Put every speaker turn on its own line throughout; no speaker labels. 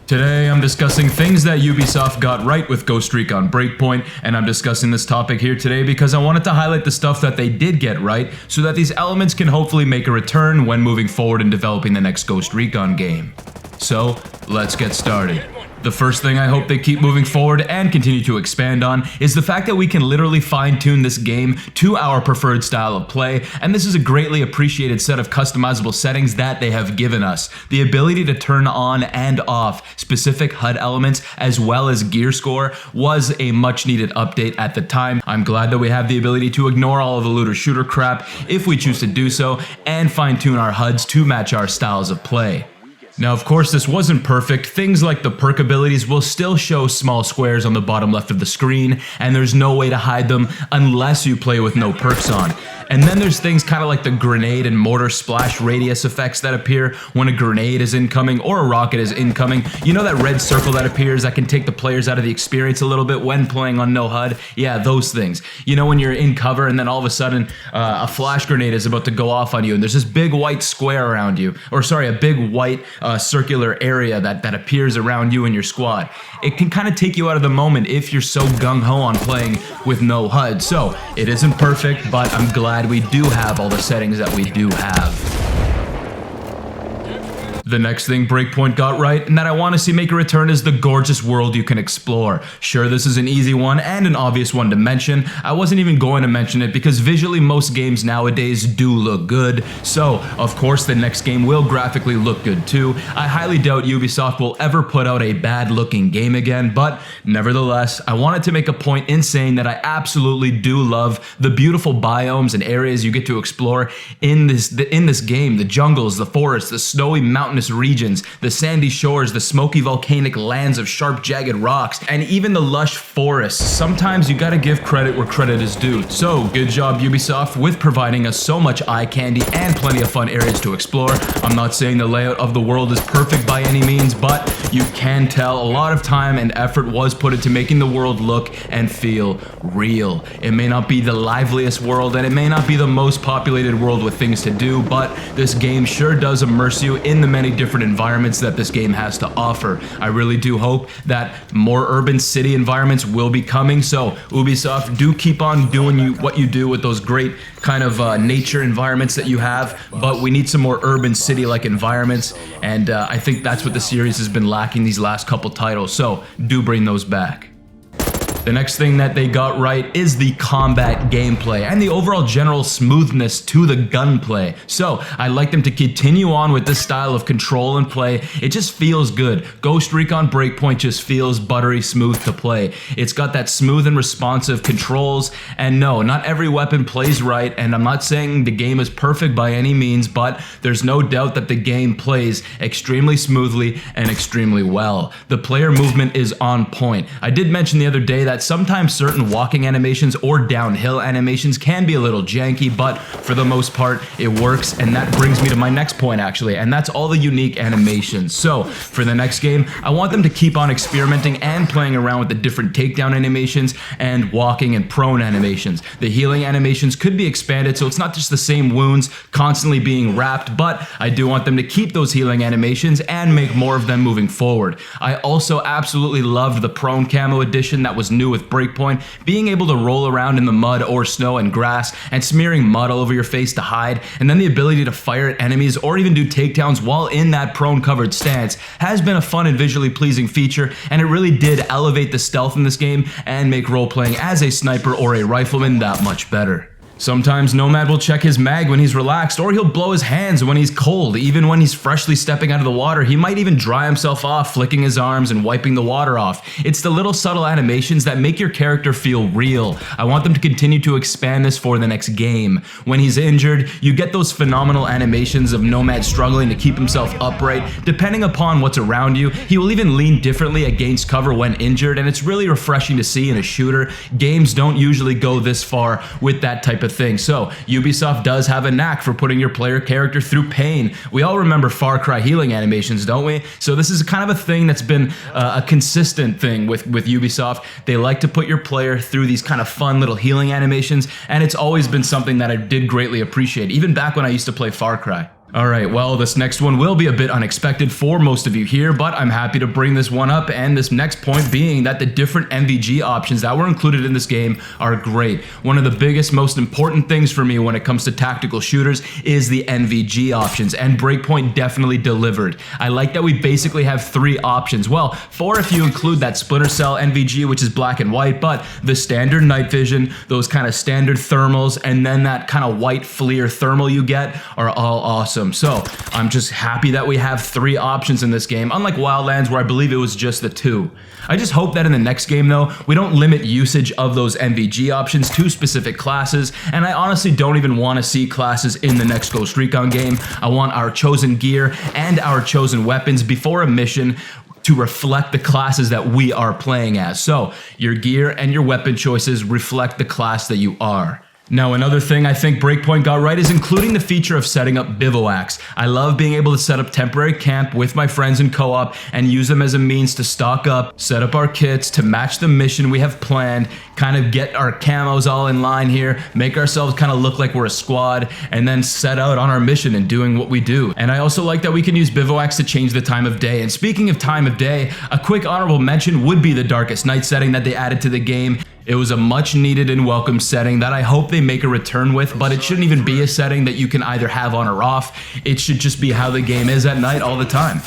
Today I'm discussing things that Ubisoft got right with Ghost Recon Breakpoint, and I'm discussing this topic here today because I wanted to highlight the stuff that they did get right so that these elements can hopefully make a return when moving forward in developing the next Ghost Recon game. So, let's get started. The first thing I hope they keep moving forward and continue to expand on is the fact that we can literally fine-tune this game to our preferred style of play, and this is a greatly appreciated set of customizable settings that they have given us. The ability to turn on and off specific HUD elements as well as gear score was a much needed update at the time. I'm glad that we have the ability to ignore all of the looter shooter crap if we choose to do so and fine-tune our HUDs to match our styles of play. Now, of course, this wasn't perfect. Things like the perk abilities will still show small squares on the bottom left of the screen, and there's no way to hide them unless you play with no perks on. And then there's things kind of like the grenade and mortar splash radius effects that appear when a grenade is incoming or a rocket is incoming. You know that red circle that appears that can take the players out of the experience a little bit when playing on no HUD? Yeah, those things. You know when you're in cover and then all of a sudden a flash grenade is about to go off on you and there's this big white square around you, or sorry, a big white circular area that appears around you and your squad. It can kind of take you out of the moment if you're so gung-ho on playing with no HUD. So, it isn't perfect, but I'm glad we do have all the settings that we do have. The next thing Breakpoint got right, and that I want to see make a return, is the gorgeous world you can explore. Sure, this is an easy one and an obvious one to mention. I wasn't even going to mention it because visually most games nowadays do look good. So, of course, the next game will graphically look good too. I highly doubt Ubisoft will ever put out a bad looking game again, but nevertheless, I wanted to make a point in saying that I absolutely do love the beautiful biomes and areas you get to explore in this game. The jungles, the forests, the snowy mountainous regions, the sandy shores, the smoky volcanic lands of sharp jagged rocks, and even the lush forests. Sometimes you gotta give credit where credit is due. So, good job Ubisoft with providing us so much eye candy and plenty of fun areas to explore. I'm not saying the layout of the world is perfect by any means, but you can tell a lot of time and effort was put into making the world look and feel real. It may not be the liveliest world and it may not be the most populated world with things to do, but this game sure does immerse you in the many different environments that this game has to offer. I really do hope that more urban city environments will be coming, so Ubisoft, do keep on doing what you do with those great kind of nature environments that you have, but we need some more urban city-like environments, and I think that's what the series has been lacking these last couple titles, so do bring those back. The next thing that they got right is the combat gameplay and the overall general smoothness to the gunplay. So, I'd like them to continue on with this style of control and play. It just feels good. Ghost Recon Breakpoint just feels buttery smooth to play. It's got that smooth and responsive controls, and no, not every weapon plays right, and I'm not saying the game is perfect by any means, but there's no doubt that the game plays extremely smoothly and extremely well. The player movement is on point. I did mention the other day that sometimes certain walking animations or downhill animations can be a little janky, but for the most part it works, and that brings me to my next point actually, and that's all the unique animations. So for the next game, I want them to keep on experimenting and playing around with the different takedown animations and walking and prone animations. The healing animations could be expanded so it's not just the same wounds constantly being wrapped, but I do want them to keep those healing animations and make more of them moving forward. I also absolutely loved the prone camo edition that was new with Breakpoint, being able to roll around in the mud or snow and grass and smearing mud all over your face to hide, and then the ability to fire at enemies or even do takedowns while in that prone covered stance has been a fun and visually pleasing feature, and it really did elevate the stealth in this game and make role playing as a sniper or a rifleman that much better. Sometimes Nomad will check his mag when he's relaxed, or he'll blow his hands when he's cold. Even when he's freshly stepping out of the water, he might even dry himself off, flicking his arms and wiping the water off. It's the little subtle animations that make your character feel real. I want them to continue to expand this for the next game. When he's injured, you get those phenomenal animations of Nomad struggling to keep himself upright. Depending upon what's around you, he will even lean differently against cover when injured, and it's really refreshing to see in a shooter. Games don't usually go this far with that type of thing. So Ubisoft does have a knack for putting your player character through pain. We all remember Far Cry healing animations, don't we? So this is kind of a thing that's been a consistent thing with Ubisoft. They like to put your player through these kind of fun little healing animations, and it's always been something that I did greatly appreciate, even back when I used to play Far Cry. Alright, well, this next one will be a bit unexpected for most of you here, but I'm happy to bring this one up, and this next point being that the different NVG options that were included in this game are great. One of the biggest, most important things for me when it comes to tactical shooters is the NVG options, and Breakpoint definitely delivered. I like that we basically have 3 options. Well, 4 if you include that Splinter Cell NVG, which is black and white, but the standard night vision, those kind of standard thermals, and then that kind of white FLIR thermal you get are all awesome. So I'm just happy that we have 3 options in this game, unlike Wildlands where I believe it was just the 2. I just hope that in the next game though, we don't limit usage of those NVG options to specific classes, and I honestly don't even want to see classes in the next Ghost Recon game. I want our chosen gear and our chosen weapons before a mission to reflect the classes that we are playing as. So your gear and your weapon choices reflect the class that you are. Now, another thing I think Breakpoint got right is including the feature of setting up bivouacs. I love being able to set up temporary camp with my friends in co-op and use them as a means to stock up, set up our kits to match the mission we have planned, kind of get our camos all in line here, make ourselves kind of look like we're a squad, and then set out on our mission and doing what we do. And I also like that we can use bivouacs to change the time of day. And speaking of time of day, a quick honorable mention would be the Darkest Night setting that they added to the game. It was a much needed and welcome setting that I hope they make a return with, but it shouldn't even be a setting that you can either have on or off. It should just be how the game is at night all the time.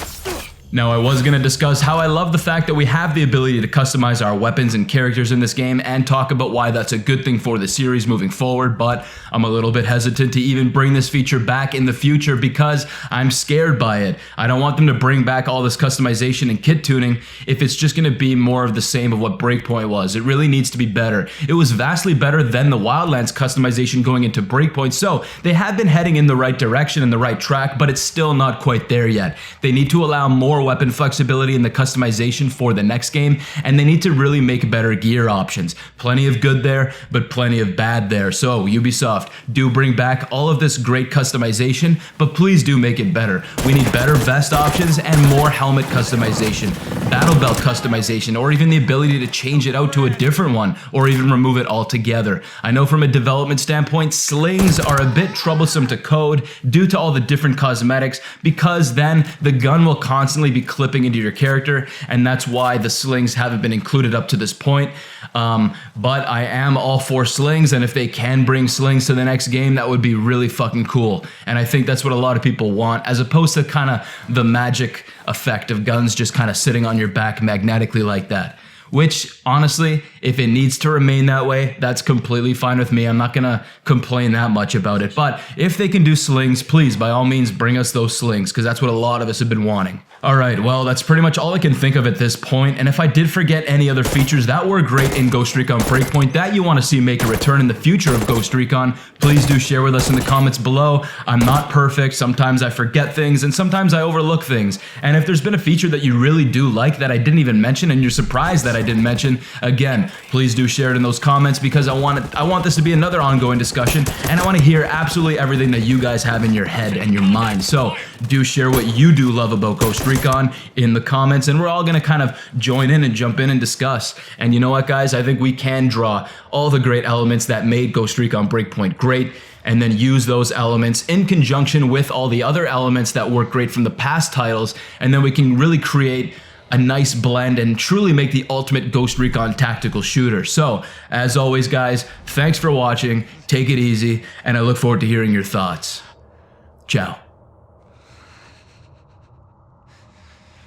Now, I was going to discuss how I love the fact that we have the ability to customize our weapons and characters in this game and talk about why that's a good thing for the series moving forward, but I'm a little bit hesitant to even bring this feature back in the future because I'm scared by it. I don't want them to bring back all this customization and kit tuning if it's just going to be more of the same of what Breakpoint was. It really needs to be better. It was vastly better than the Wildlands customization going into Breakpoint, so they have been heading in the right direction and the right track, but it's still not quite there yet. They need to allow more weapon flexibility in the customization for the next game, and they need to really make better gear options. Plenty of good there, but plenty of bad there. So Ubisoft, do bring back all of this great customization, but please do make it better. We need better vest options and more helmet customization, battle belt customization, or even the ability to change it out to a different one, or even remove it altogether. I know from a development standpoint, slings are a bit troublesome to code due to all the different cosmetics, because then the gun will constantly be clipping into your character, and that's why the slings haven't been included up to this point. But I am all for slings, and if they can bring slings to the next game, that would be really fucking cool. And I think that's what a lot of people want, as opposed to kind of the magic effect of guns just kind of sitting on your back magnetically like that. Which, honestly, if it needs to remain that way, that's completely fine with me. I'm not gonna complain that much about it. But if they can do slings, please, by all means, bring us those slings, because that's what a lot of us have been wanting. Alright, well, that's pretty much all I can think of at this point, and if I did forget any other features that were great in Ghost Recon Breakpoint that you want to see make a return in the future of Ghost Recon, please do share with us in the comments below. I'm not perfect, sometimes I forget things, and sometimes I overlook things, and if there's been a feature that you really do like that I didn't even mention and you're surprised that I didn't mention, again, please do share it in those comments, because I want this to be another ongoing discussion, and I want to hear absolutely everything that you guys have in your head and your mind. So do share what you do love about Ghost Recon in the comments, and we're all going to kind of join in and jump in and discuss. And you know what, guys, I think we can draw all the great elements that made Ghost Recon Breakpoint great, and then use those elements in conjunction with all the other elements that work great from the past titles, and then we can really create a nice blend and truly make the ultimate Ghost Recon tactical shooter. So, as always, guys, thanks for watching, take it easy, and I look forward to hearing your thoughts. Ciao.